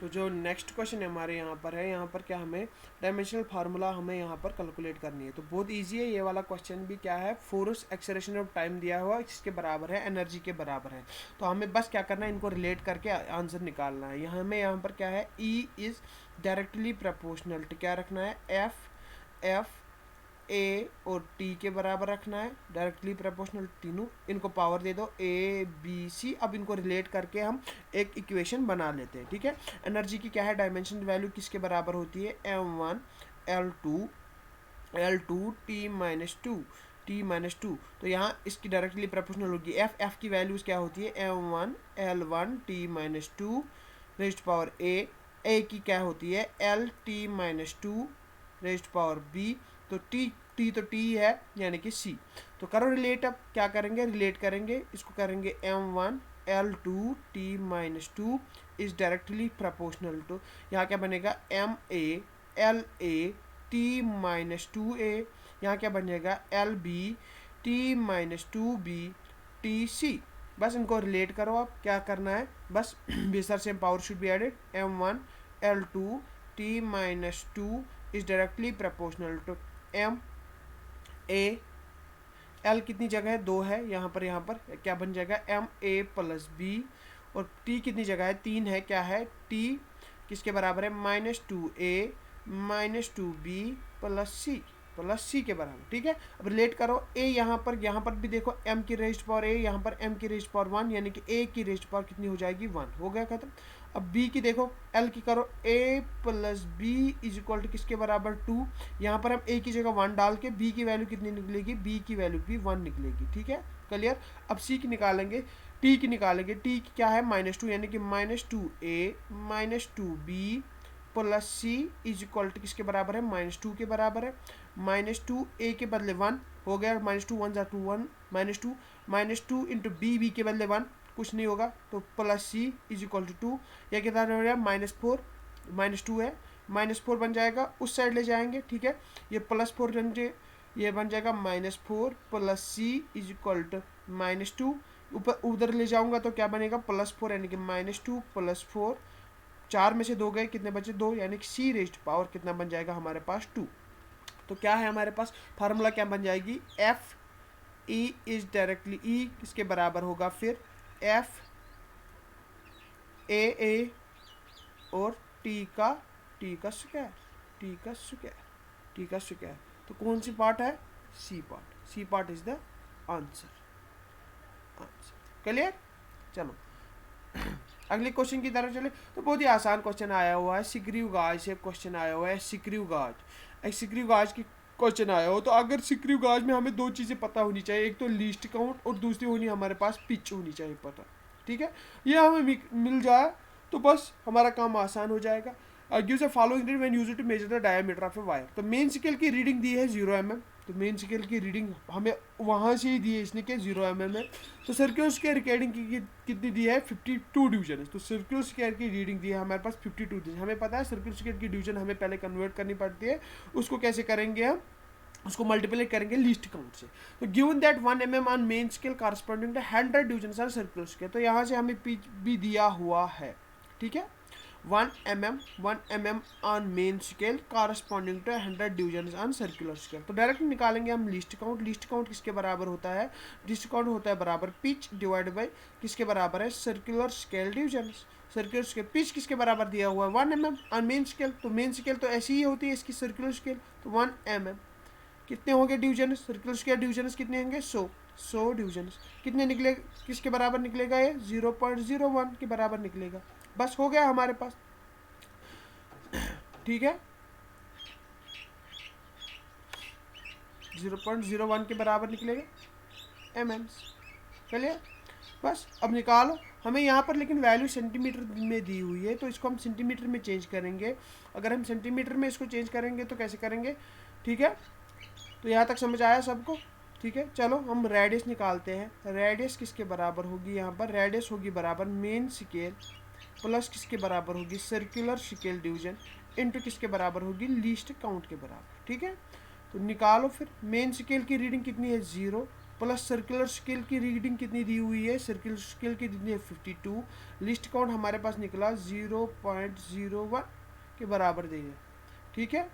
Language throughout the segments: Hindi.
सो जो नेक्स्ट क्वेश्चन हमारे यहाँ पर है, यहाँ पर क्या हमें डायमेंशनल फार्मूला हमें यहाँ पर कैलकुलेट करनी है। तो बहुत इजी है ये वाला क्वेश्चन भी। क्या है, फोर्स एक्सेलरेशन ऑफ टाइम दिया हुआ इसके बराबर है, एनर्जी के बराबर है। तो हमें बस क्या करना है, इनको रिलेट करके आंसर निकालना है। यहाँ हमें यहाँ पर क्या है, E is directly proportional to क्या रखना है, एफ ए और टी के बराबर रखना है, डायरेक्टली प्रोपोर्शनल तीनों। इनको पावर दे दो ए बी सी। अब इनको रिलेट करके हम एक इक्वेशन बना लेते हैं, ठीक है। एनर्जी की क्या है, डायमेंशन वैल्यू किसके बराबर होती है, m1 L2 T-2 तो यहाँ इसकी डायरेक्टली प्रोपोर्शनल होगी एफ की वैल्यूज क्या होती है, m1 L1 T-2 raised power ए की क्या होती है, L T-2 raised power b. तो टी तो टी है यानी कि सी। तो करो रिलेट। अब क्या करेंगे, रिलेट करेंगे, इसको करेंगे m1 L2 T-2 is directly proportional to, यहाँ क्या बनेगा, MA LA T-2A, यहाँ क्या बनेगा, LB T-2B TC। बस इनको रिलेट करो। आप क्या करना है, बस बेसर same power should be added, m1 L2 T-2 is directly proportional to M a L कितनी जगह है, 2 है, यहाँ पर क्या बन जाएगा, MA + B। और टी कितनी जगह है, 3 है, क्या है, टी किसके बराबर है, -2A -2B + C के बराबर, ठीक है। अब रिलेट करो, ए यहाँ पर भी देखो m की रेज्ड पावर a, यहाँ पर m की रेज्ड पावर 1, यानी कि a की रेज्ड पावर कितनी हो जाएगी, 1। हो गया खत्म। अब b की देखो, l की करो, a + b = किसके बराबर, 2। यहाँ पर हम a की जगह 1 डाल के b की वैल्यू कितनी निकलेगी, b की वैल्यू भी 1 निकलेगी, ठीक है, क्लियर। अब c की निकालेंगे, t की निकालेंगे, t की क्या है, -2, यानी कि -2a -2b + c = किसके बराबर है, -2 के बराबर है। -2a के बदले 1 हो गया, -2 1 = 2 1 -2 इंटू b के बदले 1 कुछ नहीं होगा, तो +c = 2। यह कितना हो गया, -4 -2 है, -4 बन जाएगा, उस साइड ले जाएंगे, ठीक है। ये +4 ये बन जाएगा -4 + c = -2। ऊपर उधर ले जाऊंगा तो क्या बनेगा, +4 यानी कि -2 + 4, 4 में से 2 गए, कितने बचे, 2, यानी कि c रेज्ड पावर कितना बन जाएगा हमारे पास, 2। तो क्या है हमारे पास फार्मूला, क्या बन जाएगी, एफ ई इज डायरेक्टली, ई किसके बराबर होगा, फिर एफ ए और टी का स्क्वायर, टी का स्क्वायर। तो कौन सी पार्ट है, C part is the answer. Clear. चलो अगले क्वेश्चन की तरफ चले। तो बहुत ही आसान क्वेश्चन आया हुआ है, सिक्रीव गाज से क्वेश्चन आया हुआ है, सिक्रीव गाज की क्वेश्चन आया हो। तो अगर सिक्रीव गाज में हमें 2 चीज़ें पता होनी चाहिए, एक तो लीस्ट काउंट और दूसरी होनी हमारे पास पिच होनी चाहिए पता, ठीक है। ये हमें मिल जाए तो बस हमारा काम आसान हो जाएगा। Gives a following read when used to measure the diameter of a wire. तो मेन स्केल की रीडिंग दी है 0 mm। तो मेन स्केल की रीडिंग हमें वहाँ से ही दी है इसने, कि 0 mm है। तो सर्कुलर स्क्वायर रिकॉर्डिंग की कितनी दी है, 52 डिवीजन। तो सर्कुलर स्क्वायर की रीडिंग दी है हमारे पास 52 डिवीजन। हमें पता है सर्कुलर स्क्वायर की डिवीजन हमें पहले कन्वर्ट करनी पड़ती है। उसको कैसे करेंगे हम, उसको मल्टीप्लाई करेंगे लीस्ट काउंट से। तो given that 1 mm on main scale corresponding to 100 division are circular square. तो यहाँ से हमें पिच भी दिया हुआ है, ठीक है। 1 mm on main scale corresponding to 100 division on circular scale. तो डायरेक्ट निकालेंगे हम लीस्ट काउंट किसके बराबर होता है, लीस्ट काउंट होता है बराबर पिच डिवाइड बाई किसके बराबर है, circular scale division. Circular scale pitch किसके बराबर दिया हुआ है, 1 mm ऑन मेन स्केल। तो मेन स्केल तो ऐसी ही होती है इसकी सर्कुलर स्केल। तो 1 mm कितने होंगे डिवीजन, सर्कुलर स्क्वायर डिवीजन कितने होंगे, 100 डिवीजन। कितने निकले, किसके बराबर निकलेगा, ये 0.01 के बराबर निकलेगा। बस हो गया हमारे पास, ठीक है, 0.01 के बराबर निकलेगा mm। चलिए बस अब निकालो। हमें यहाँ पर लेकिन वैल्यू सेंटीमीटर में दी हुई है, तो इसको हम सेंटीमीटर में चेंज करेंगे। अगर हम सेंटीमीटर में इसको चेंज करेंगे तो कैसे करेंगे, ठीक है। तो यहाँ तक समझ आया सबको, ठीक है। चलो हम रेडियस निकालते हैं। रेडियस किसके बराबर होगी, यहाँ पर रेडियस होगी बराबर मेन स्केल प्लस किसके बराबर होगी, सर्कुलर स्केल डिवीजन इनटू किसके बराबर होगी, लीस्ट काउंट के बराबर, ठीक है। तो निकालो फिर। मेन स्केल की रीडिंग कितनी है, 0। प्लस सर्कुलर स्केल की रीडिंग कितनी दी हुई है, सर्कुलर स्केल की कितनी है 52, लीस्ट काउंट हमारे पास निकला 0.01 के बराबर देंगे, ठीक है।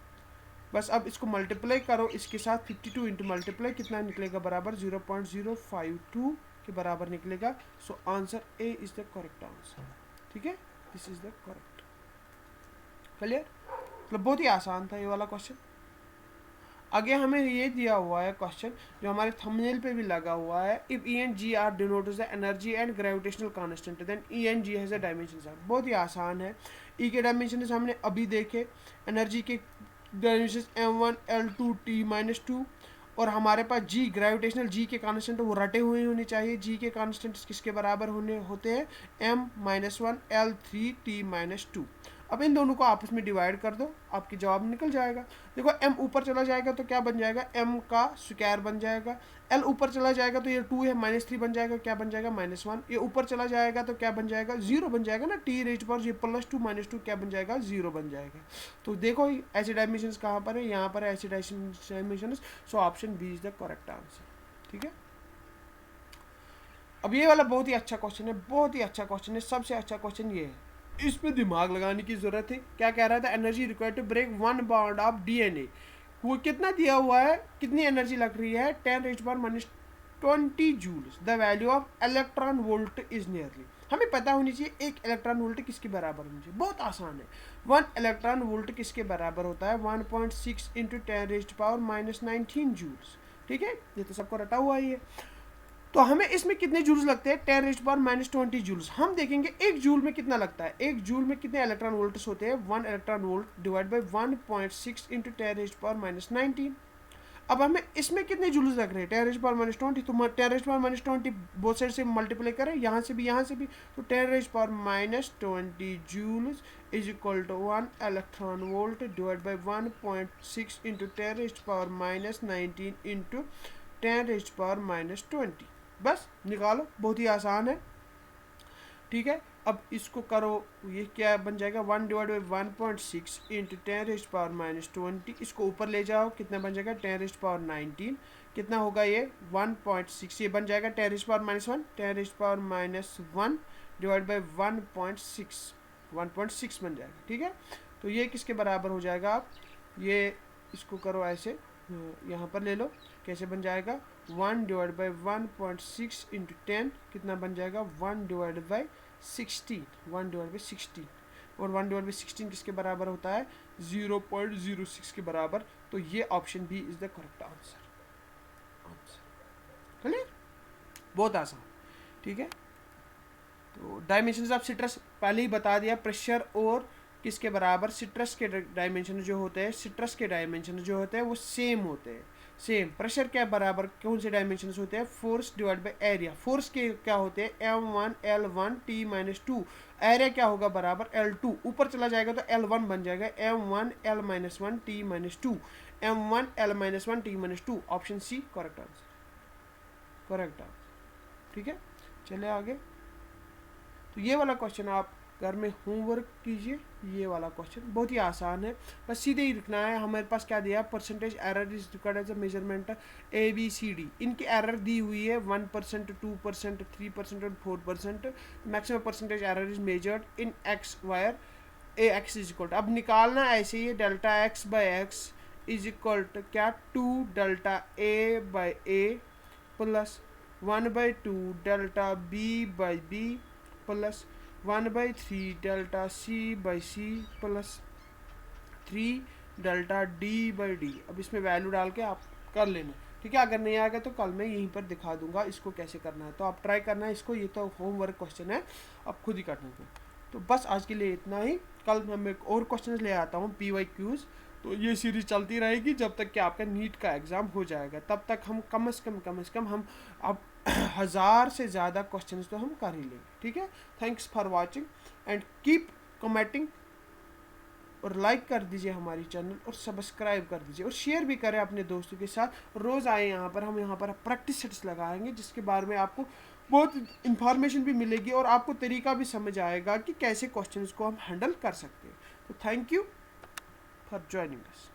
बस अब इसको मल्टीप्लाई करो इसके साथ, 52 इंटू मल्टीप्लाई कितना निकलेगा बराबर 0.052 के बराबर निकलेगा। So answer A is the correct answer, ठीक है, this is the correct. Clear, मतलब बहुत ही आसान था ये वाला क्वेश्चन। आगे हमें ये दिया हुआ है क्वेश्चन जो हमारे थंबनेल पे भी लगा हुआ है, if E and G are denotes the energy and gravitational constant then E and G has a dimension. बहुत ही आसान है, ई के डायमेंशन हमने अभी देखे, एनर्जी के डायमेंशन m1 l2 t-2, और हमारे पास जी ग्रेविटेशनल जी के कांस्टेंट वो रटे हुए होने चाहिए। जी के कांस्टेंट किसके बराबर होते हैं m-1 l3 t-2। अब इन दोनों को आपस में डिवाइड कर दो, आपकी जवाब निकल जाएगा। देखो m ऊपर चला जाएगा तो क्या बन जाएगा, m का स्क्वायर बन जाएगा, l ऊपर चला जाएगा तो ये 2 है -3 बन जाएगा, क्या बन जाएगा -1, ये ऊपर चला जाएगा तो क्या बन जाएगा 0 बन जाएगा ना, t रेज पर ये +2 -2 क्या बन जाएगा 0 बन जाएगा। तो देखो ऐसे डायमेंशंस कहाँ पर है, यहाँ पर है ऐसे dimensions. So option B is the correct answer, ठीक है। अब ये वाला बहुत ही अच्छा क्वेश्चन है, बहुत ही अच्छा क्वेश्चन है, सबसे अच्छा क्वेश्चन ये है, इसमें दिमाग लगाने की जरूरत है। क्या कह रहा था, energy required to break 1 bond of DNA, वो कितना दिया हुआ है, कितनी एनर्जी लग रही है 10⁻20 joules, the value of electron volt is nearly. हमें पता होनी चाहिए एक इलेक्ट्रॉन वोल्ट किसके बराबर होनी चाहिए, बहुत आसान है। 1 इलेक्ट्रॉन वोल्ट किसके बराबर होता है 1.6 × 10⁻19 जूल्स, ठीक है, ये तो सबको रटा हुआ ही है। तो हमें इसमें कितने जूल्स लगते हैं 10⁻20 जूल्स। हम देखेंगे एक जूल में कितना लगता है, एक जूल में कितने इलेक्ट्रॉन वोल्ट्स होते हैं 1 इलेक्ट्रॉन वोल्ट डिवाइड बाय 1.6 × 10⁻19। अब हमें इसमें कितने जूल्स लग रहे हैं 10⁻20, तो 10⁻20 बोथ साइड से मल्टीप्लाई करें, यहाँ से भी तो 10⁻20 joules is equal to 1 electron volt divide by 1.6 × 10⁻19 into 10⁻20। बस निकालो, बहुत ही आसान है, ठीक है। अब इसको करो, ये क्या बन जाएगा 1 डिवाइड बाई 1.6 इंटू 10⁻20, इसको ऊपर ले जाओ कितना बन जाएगा 10⁻19, कितना होगा ये 1.6, ये बन जाएगा 10⁻1 10⁻1 डिवाइड बाई 1.6 बन जाएगा, ठीक है। तो ये किसके बराबर हो जाएगा, आप ये इसको करो ऐसे, यहाँ पर ले लो, कैसे बन जाएगा 1 डिवाइड बाई 1.6 इंटू 10 कितना बन जाएगा 1 डिवाइड बाई 16, 1 डिवाइड बाई 16, और 1 डिवाइड बाई 16 किसके बराबर होता है 0.06 के बराबर। तो ये option B is the correct answer. Clear, बहुत आसान, ठीक है। तो डायमेंशंस ऑफ सिट्रस पहले ही बता दिया, प्रेशर और किसके बराबर, सिट्रस के डायमेंशन जो होते हैं, सिट्रस के डायमेंशन जो होते हैं वो सेम होते हैं, सेम। प्रेशर क्या बराबर कौन से डायमेंशंस होते हैं, force divide by area. Force के क्या होते हैं m1 l1 t-2, एरिया क्या होगा बराबर l2, ऊपर चला जाएगा तो l1 बन जाएगा m1 l-1 t-2, m1 l-1 t-2। Option C correct answer, correct answer, ठीक है। चले आगे। तो ये वाला क्वेश्चन आप घर में होमवर्क कीजिए, ये वाला क्वेश्चन बहुत ही आसान है, बस सीधे ही लिखना है। हमारे पास क्या दिया, percentage error is required as a measurement ABCD, इनकी एरर दी हुई है 1%, 2%, 3% और 4%। Maximum percentage error is measured in x where AX is equal to, अब निकालना ऐसे ही delta x by x is equal to क्या 2 delta A by A plus 1/2 delta B by B plus 1/3 delta C by C plus 3 delta D by D। अब इसमें वैल्यू डाल के आप कर लेना, ठीक है। अगर नहीं आएगा तो कल मैं यहीं पर दिखा दूंगा इसको कैसे करना है, तो आप ट्राई करना है इसको, ये तो होमवर्क क्वेश्चन है, आप खुद ही करना है। तो बस आज के लिए इतना ही, कल मैं एक और क्वेश्चन ले आता हूँ PYQs। तो ये सीरीज चलती रहेगी जब तक कि आपका नीट का एग्ज़ाम हो जाएगा, तब तक हम कम से कम हम अब 1000 से ज़्यादा क्वेश्चंस तो हम कर ही लेंगे, ठीक है। Thanks for watching and keep commenting, और लाइक कर दीजिए हमारी चैनल, और सब्सक्राइब कर दीजिए, और शेयर भी करें अपने दोस्तों के साथ। रोज़ आए यहाँ पर, हम यहाँ पर प्रैक्टिस सेट्स लगाएंगे जिसके बारे में आपको बहुत इंफॉर्मेशन भी मिलेगी, और आपको तरीका भी समझ आएगा कि कैसे क्वेश्चंस को हम हैंडल कर सकते हैं। तो thank you for joining us.